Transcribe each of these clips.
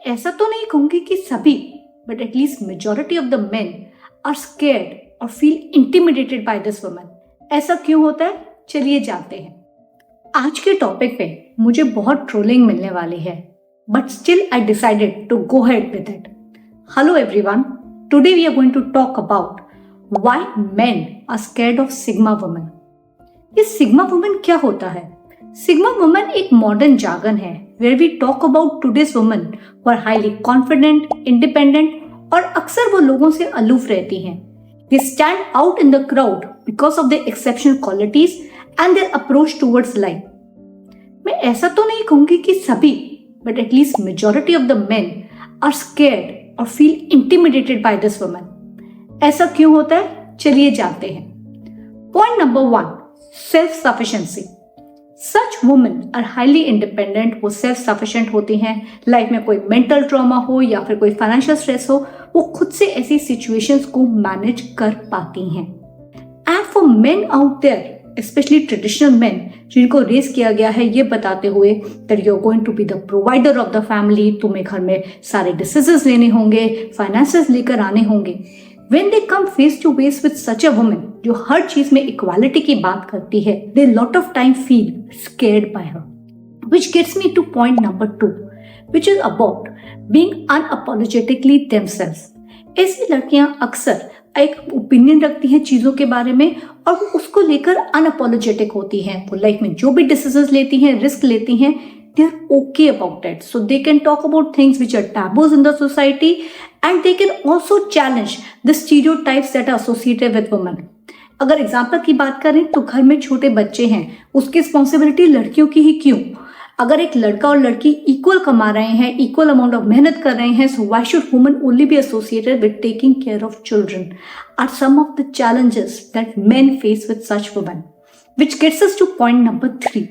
ऐसा तो नहीं कहूंगी कि सभी, but atleast majority of the men are scared और feel intimidated by this woman. ऐसा क्यों होता है, चलिए जानते हैं। आज के टॉपिक पे मुझे बहुत ट्रोलिंग मिलने वाली है, but still I decided to go head with it. Hello everyone, today we are going to talk about why men are scared of sigma woman. ये सिग्मा वुमन क्या होता है? सिग्मा वुमन एक मॉडर्न जार्गन है where we talk about today's woman who are highly confident, independent और अक्सर वो लोगों से अलूफ रहती हैं। They stand out in the crowd because of their exceptional qualities and their approach towards life. मैं ऐसा तो नहीं कहूंगी कि सभी, but at least majority of the men are scared or feel intimidated by this woman. ऐसा क्यों होता है, चलिए जानते हैं। Point number 1, self-sufficiency. Such women are highly independent, वो सेल्फ सफिशिएंट होती हैं। लाइफ में कोई मेंटल ट्रॉमा हो या फिर कोई फाइनेंशियल स्ट्रेस हो, वो खुद से ऐसी सिचुएशंस को मैनेज कर पाती हैं। And for men out there, specially traditional men जिनको रेस किया गया है ये बताते हुए that you are going to be the provider of the family, तुम्हें घर में सारे डिसीजंस लेने होंगे, फाइनेंसेस लेकर आने होंगे। When they come face to face with such a woman जो हर चीज में इक्वालिटी की बात करती है, they lot of time feel scared by her, which gets me to point number 2, which is about being unapologetically themselves. ऐसी लड़कियां अक्सर एक ओपिनियन रखती हैं चीजों के बारे में और वो उसको लेकर अनअपोलोजेटिक होती हैं। वो लाइफ में जो भी डिसीजंस लेती हैं, रिस्क लेती हैं, they are okay about it, so they can talk about things which are taboos in the society and they can also challenge the stereotypes that are associated with women. अगर example की बात करें तो घर में छोटे बच्चे हैं, उसकी रिस्पॉन्सिबिलिटी लड़कियों की ही क्यों? अगर एक लड़का और लड़की इक्वल कमा रहे हैं, इक्वल अमाउंट ऑफ मेहनत कर रहे हैं, so why should women only be associated with taking care of children? Are some of the challenges that men face with such women, which gets us to point number 3,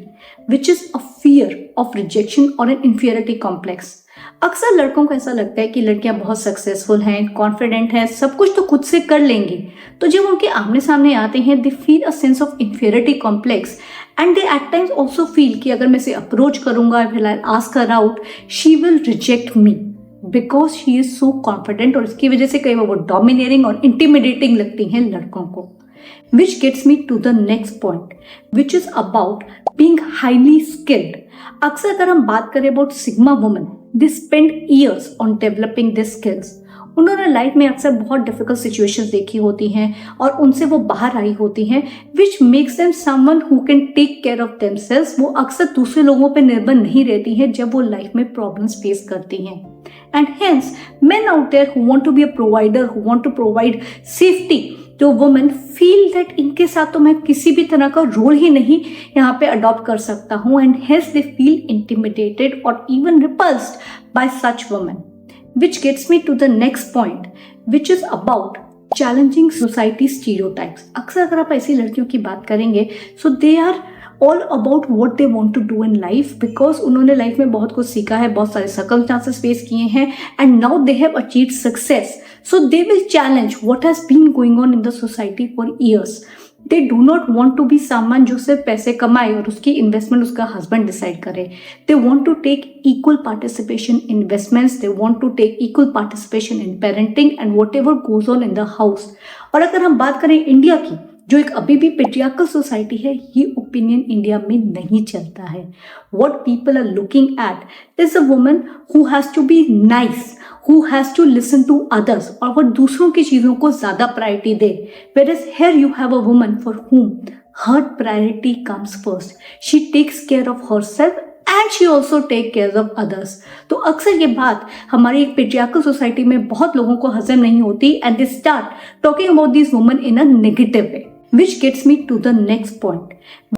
which is a fear of rejection or an inferiority complex. अक्सर लड़कों को ऐसा लगता है कि लड़कियां बहुत successful हैं, कॉन्फिडेंट हैं, सब कुछ तो खुद से कर लेंगी, तो जब उनके आमने सामने आते हैं they feel a sense of inferiority complex and they at times also feel कि अगर मैं इसे अप्रोच करूंगा, फिर I ask her out, she will reject me because she is so confident, और इसकी वजह से कई बार वो डोमिनेटिंग और इंटिमिडेटिंग लगती हैं लड़कों को। Which gets me to the next point, which is about being highly skilled. अक्सर अगर हम बात करें about sigma women, they spend years on developing their skills. उन्होंने लाइफ में अक्सर बहुत डिफिकल्ट सिचुएशंस देखी होती हैं और उनसे वो बाहर आई होती हैं, which makes them someone who can take care of themselves. वो अक्सर दूसरे लोगों पे निर्भर नहीं रहती हैं जब वो लाइफ में प्रॉब्लम्स फेस करती हैं। And hence, men out there who want to be a provider, who want to provide safety, तो वुमेन फील दैट इनके साथ तो मैं किसी भी तरह का रोल ही नहीं यहाँ पे अडॉप्ट कर सकता हूँ, and hence they feel intimidated और even repulsed by such women, which gets me to the next point, which is about challenging society stereotypes. अक्सर अगर आप ऐसी लड़कियों की बात करेंगे so they are all about what they want to do in life, because उन्होंने life में बहुत कुछ सीखा है, बहुत सारे सर्कमस्टांसेस फेस किए हैं, and now they have achieved success, so they will challenge what has been going on in the society for years. They do not want to be someone जो सिर्फ पैसे कमाए और उसकी इन्वेस्टमेंट उसका हस्बैंड डिसाइड करे। They want to take equal participation in investments, they want to take equal participation in parenting and whatever goes on in the house. और अगर हम बात करें इंडिया की, जो एक अभी भी पेट्रियार्कल सोसाइटी है, ये ओपिनियन इंडिया में नहीं चलता है। What people are looking at is a woman who has to be nice, who has to listen to others, और वो दूसरों की चीजों को ज्यादा प्रायोरिटी दे। Whereas here you have a woman for whom her priority comes first. She takes care of herself and she also take care of others. तो अक्सर ये बात हमारी एक पेट्रियार्कल सोसाइटी में बहुत लोगों को हजम नहीं होती, and they start talking about these women in a negative way. Which gets me to the next point,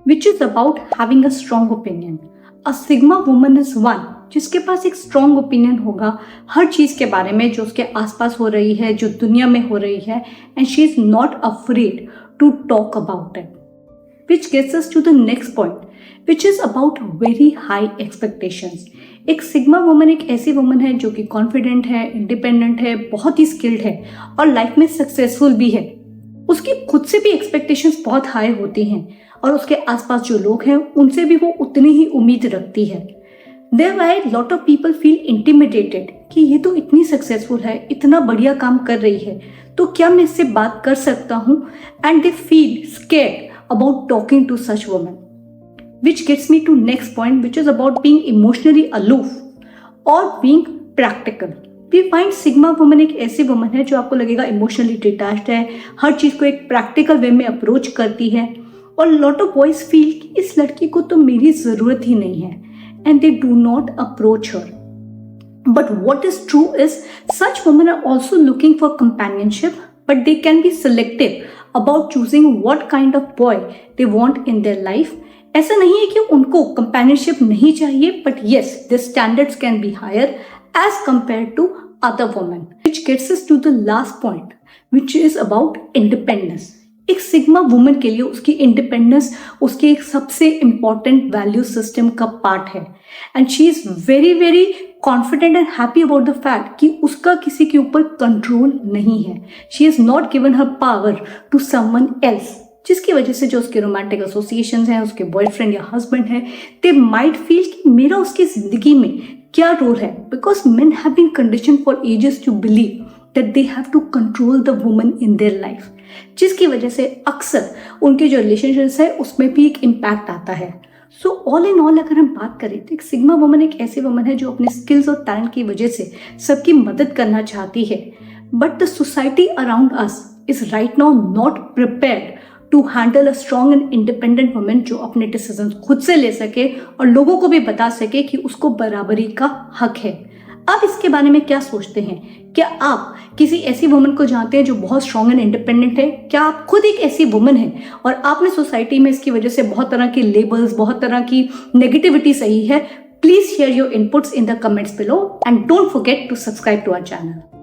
which is about having a strong opinion. A sigma woman is one जिसके पास एक strong opinion होगा हर चीज के बारे में जो उसके आसपास हो रही है, जो दुनिया में हो रही है, and she is not afraid to talk about it. Which gets us to the next point, which is about very high expectations. एक सिग्मा वुमन एक ऐसी वुमन है जो कि कॉन्फिडेंट है, इंडिपेंडेंट है, बहुत ही स्किल्ड है और लाइफ में सक्सेसफुल भी है। उसकी खुद से भी एक्सपेक्टेशंस बहुत हाई होती हैं और उसके आसपास जो लोग हैं उनसे भी वो उतनी ही उम्मीद रखती है। Thereby lot of people feel intimidated कि ये तो इतनी सक्सेसफुल है, इतना बढ़िया काम कर रही है, तो क्या मैं इससे बात कर सकता हूँ? And they feel scared about talking to such women. Which gets me to next point, which is about being emotionally aloof or being practical. We find sigma woman एक ऐसी वुमन है जो आपको लगेगा इमोशनली डिटैच्ड है, हर चीज़ को एक practical way में अप्रोच करती है, और लॉट ऑफ बॉयज फील कि इस लड़की को तो मेरी ज़रूरत ही नहीं है, and they do not approach her. But what is true is such women are also looking for companionship, but they can be selective about choosing what kind of boy they want in their life. ऐसा नहीं है कि उनको companionship नहीं चाहिए, but yes, their standards can be higher as compared to other women. Which gets us to the last point, which is about independence. एक sigma woman के लिए उसकी इंडिपेंडेंस उसके एक सबसे इम्पॉर्टेंट वैल्यू सिस्टम का पार्ट है, and she is very very confident and happy about the fact कि उसका किसी के ऊपर कंट्रोल नहीं है. She is not given her power to someone else, जिसकी वजह से जो उसके रोमांटिक एसोसिएशंस हैं, उसके बॉयफ्रेंड या हस्बैंड है, दे माइट फील कि मेरा उसकी जिंदगी में क्या रोल है, because men have been conditioned for ages to believe that they have to control the woman in their life, जिसकी वजह से अक्सर उनके जो रिलेशनशिप्स है उसमें भी एक इम्पैक्ट आता है. सो ऑल इन ऑल अगर हम बात करें तो एक सिग्मा वुमन एक ऐसी वुमन है जो अपने स्किल्स और टैलेंट की वजह से सबकी मदद करना चाहती है, but the society around us is right now not prepared to handle a strong and independent woman जो अपने डिसीजन खुद से ले सके और लोगों को भी बता सके कि उसको बराबरी का हक है. आप इसके बारे में क्या सोचते हैं? क्या आप किसी ऐसी वुमन को जानते हैं जो बहुत स्ट्रॉन्ग एंड इंडिपेंडेंट है? क्या आप खुद एक ऐसी वुमन हैं और आपने सोसाइटी में इसकी वजह से बहुत तरह के लेबल्स, बहुत तरह की नेगेटिविटी सही है? Please share your inputs in the comments below and don't forget to subscribe to our channel.